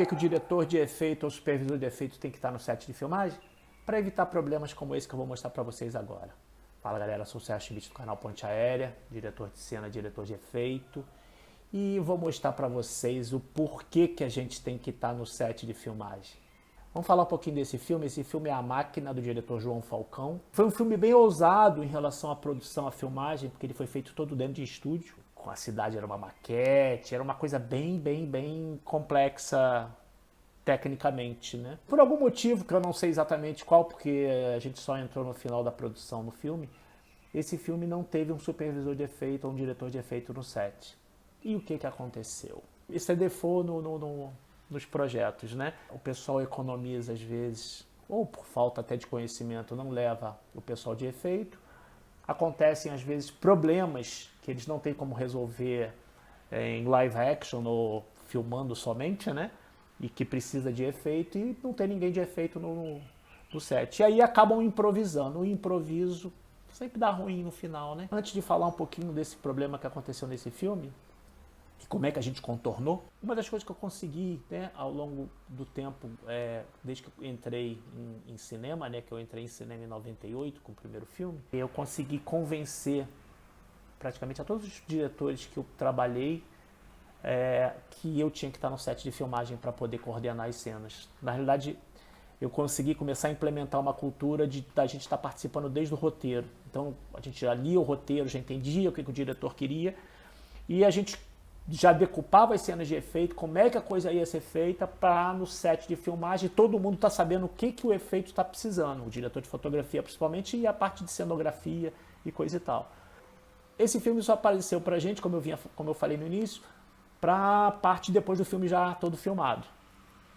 que o diretor de efeito ou supervisor de efeito tem que estar no set de filmagem? Para evitar problemas como esse que eu vou mostrar para vocês agora. Fala galera, sou o Sérgio Schmidt do canal Ponte Aérea, diretor de cena, diretor de efeito. E vou mostrar para vocês o porquê que a gente tem que estar no set de filmagem. Vamos falar um pouquinho desse filme. Esse filme é A Máquina, do diretor João Falcão. Foi um filme bem ousado em relação à produção, à filmagem, porque ele foi feito todo dentro de estúdio. Com a cidade era uma maquete, era uma coisa bem complexa tecnicamente, né? Por algum motivo, que eu não sei exatamente qual, porque a gente só entrou no final da produção no filme, esse filme não teve um supervisor de efeito ou um diretor de efeito no set. E o que aconteceu? Isso é default nos projetos, né? O pessoal economiza às vezes, ou por falta até de conhecimento, não leva o pessoal de efeito. Acontecem às vezes problemas que eles não têm como resolver em live action ou filmando somente, né? E que precisa de efeito e não tem ninguém de efeito no set. E aí acabam improvisando. O improviso sempre dá ruim no final, né? Antes de falar um pouquinho desse problema que aconteceu nesse filme, e como é que a gente contornou, uma das coisas que eu consegui, né, ao longo do tempo, desde que eu entrei em cinema, né, que eu entrei em cinema em 98 com o primeiro filme, eu consegui convencer praticamente a todos os diretores que eu trabalhei que eu tinha que estar no set de filmagem para poder coordenar as cenas. Na realidade, eu consegui começar a implementar uma cultura da gente estar participando desde o roteiro. Então, a gente já lia o roteiro, já entendia o que o diretor queria, e a gente já decupava as cenas de efeito, como é que a coisa ia ser feita para no set de filmagem todo mundo tá sabendo o que o efeito está precisando, o diretor de fotografia principalmente e a parte de cenografia e coisa e tal. Esse filme só apareceu pra gente, como eu falei no início, para a parte depois do filme já todo filmado.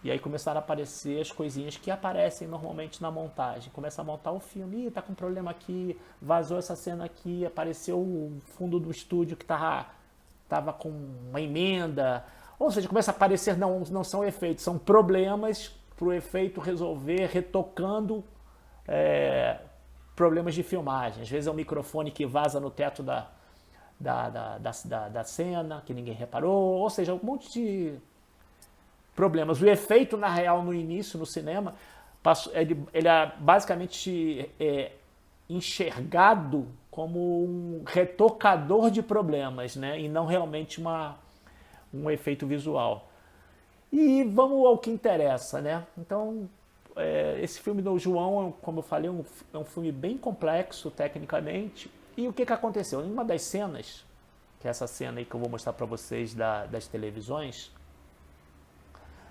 E aí começaram a aparecer as coisinhas que aparecem normalmente na montagem. Começa a montar o filme, tá com um problema aqui, vazou essa cena aqui, apareceu o fundo do estúdio que tava com uma emenda, ou seja, começa a aparecer, não são efeitos, são problemas para o efeito resolver, retocando problemas de filmagem. Às vezes é um microfone que vaza no teto da cena, que ninguém reparou, ou seja, um monte de problemas. O efeito, na real, no início, no cinema, ele é basicamente enxergado como um retocador de problemas, né? E não realmente um efeito visual. E vamos ao que interessa, né? Então, esse filme do João, como eu falei, é um filme bem complexo tecnicamente. E o que aconteceu? Em uma das cenas, que é essa cena aí que eu vou mostrar para vocês das televisões,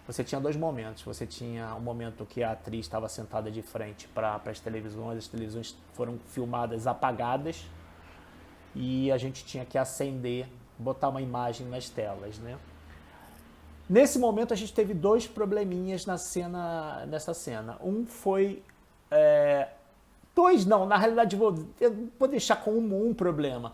você tinha dois momentos. Você tinha um momento que a atriz estava sentada de frente para as televisões foram filmadas apagadas e a gente tinha que acender, botar uma imagem nas telas, né? Nesse momento a gente teve dois probleminhas nessa cena. Um foi... dois não, na realidade eu vou deixar com um problema,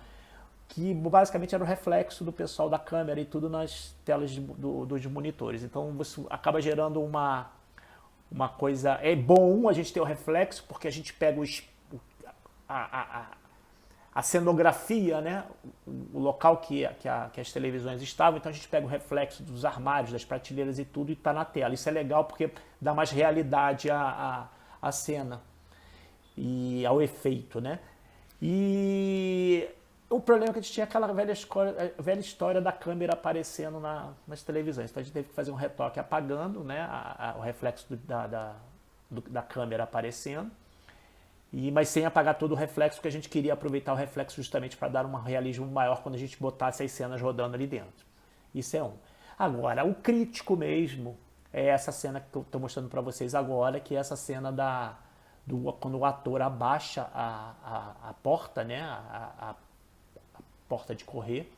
que basicamente era o reflexo do pessoal da câmera e tudo nas telas dos monitores. Então isso acaba gerando uma coisa... É bom a gente ter o reflexo, porque a gente pega a cenografia, né? O local que as televisões estavam, então a gente pega o reflexo dos armários, das prateleiras e tudo e está na tela. Isso é legal porque dá mais realidade à cena e ao efeito, né? E o problema é que a gente tinha aquela velha história da câmera aparecendo nas televisões. Então a gente teve que fazer um retoque apagando, né, o reflexo da câmera aparecendo, mas sem apagar todo o reflexo, porque a gente queria aproveitar o reflexo justamente para dar um realismo maior quando a gente botasse as cenas rodando ali dentro. Isso é um. Agora, o crítico mesmo é essa cena que eu estou mostrando para vocês agora, que é essa cena quando o ator abaixa a porta, né, a porta de correr,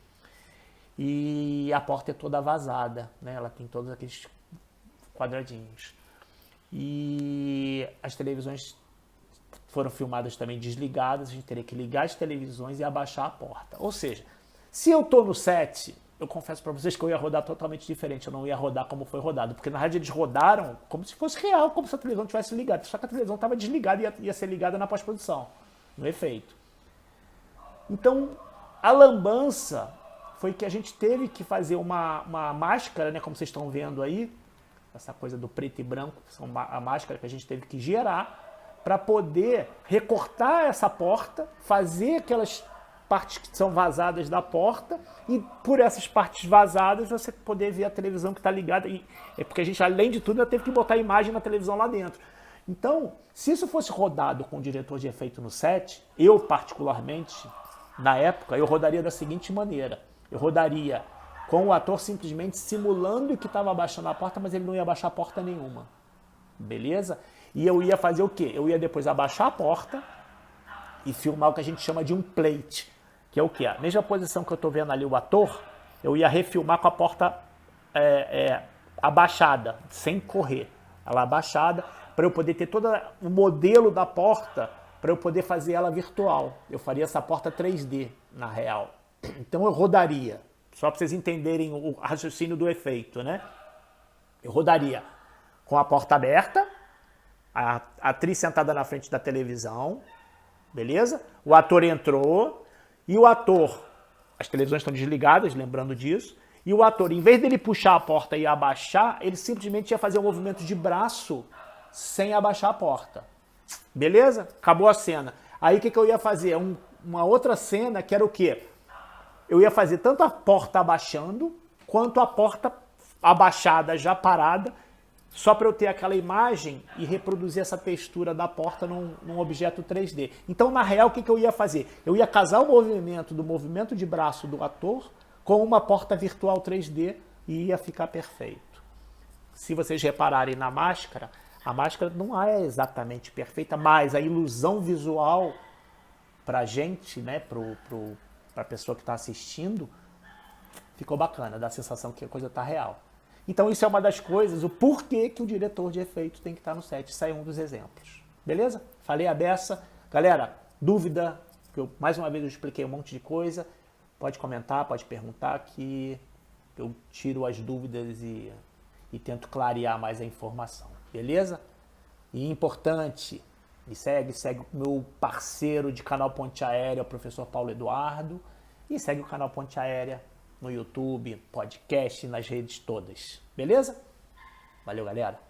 e a porta é toda vazada, né, ela tem todos aqueles quadradinhos. E as televisões foram filmadas também desligadas, a gente teria que ligar as televisões e abaixar a porta. Ou seja, se eu estou no set, eu confesso para vocês que eu ia rodar totalmente diferente, eu não ia rodar como foi rodado, porque na verdade eles rodaram como se fosse real, como se a televisão tivesse ligada, só que a televisão estava desligada e ia ser ligada na pós-produção, no efeito. Então, a lambança foi que a gente teve que fazer uma máscara, né, como vocês estão vendo aí, essa coisa do preto e branco, que são a máscara que a gente teve que gerar para poder recortar essa porta, fazer aquelas partes que são vazadas da porta e por essas partes vazadas você poder ver a televisão que está ligada. E é porque a gente, além de tudo, ainda teve que botar a imagem na televisão lá dentro. Então, se isso fosse rodado com o diretor de efeito no set, eu particularmente, na época, eu rodaria da seguinte maneira. Eu rodaria com o ator simplesmente simulando que estava abaixando a porta, mas ele não ia abaixar a porta nenhuma. Beleza? E eu ia fazer o quê? Eu ia depois abaixar a porta e filmar o que a gente chama de um plate, que é o quê? A mesma posição que eu estou vendo ali o ator, eu ia refilmar com a porta abaixada, sem correr. Ela abaixada, para eu poder ter todo o modelo da porta, para eu poder fazer ela virtual. Eu faria essa porta 3D, na real. Então eu rodaria, só para vocês entenderem o raciocínio do efeito, né? Eu rodaria com a porta aberta, a atriz sentada na frente da televisão, beleza? O ator entrou e o ator, as televisões estão desligadas, lembrando disso, e o ator, em vez dele puxar a porta e abaixar, ele simplesmente ia fazer um movimento de braço sem abaixar a porta. Beleza? Acabou a cena. Aí o que eu ia fazer? Uma outra cena que era o quê? Eu ia fazer tanto a porta abaixando, quanto a porta abaixada já parada, só para eu ter aquela imagem e reproduzir essa textura da porta num objeto 3D. Então, na real, o que eu ia fazer? Eu ia casar o movimento do movimento de braço do ator com uma porta virtual 3D e ia ficar perfeito. Se vocês repararem na máscara, a máscara não é exatamente perfeita, mas a ilusão visual para a gente, né, para a pessoa que está assistindo, ficou bacana, dá a sensação que a coisa está real. Então isso é uma das coisas, o porquê que o diretor de efeito tem que estar no set. Isso aí é um dos exemplos. Beleza? Falei a beça. Galera, dúvida, que mais uma vez eu expliquei um monte de coisa, pode comentar, pode perguntar que eu tiro as dúvidas e tento clarear mais a informação. Beleza? E importante, me segue o meu parceiro de canal Ponte Aérea, o professor Paulo Eduardo, e segue o canal Ponte Aérea no YouTube, podcast, nas redes todas. Beleza? Valeu, galera!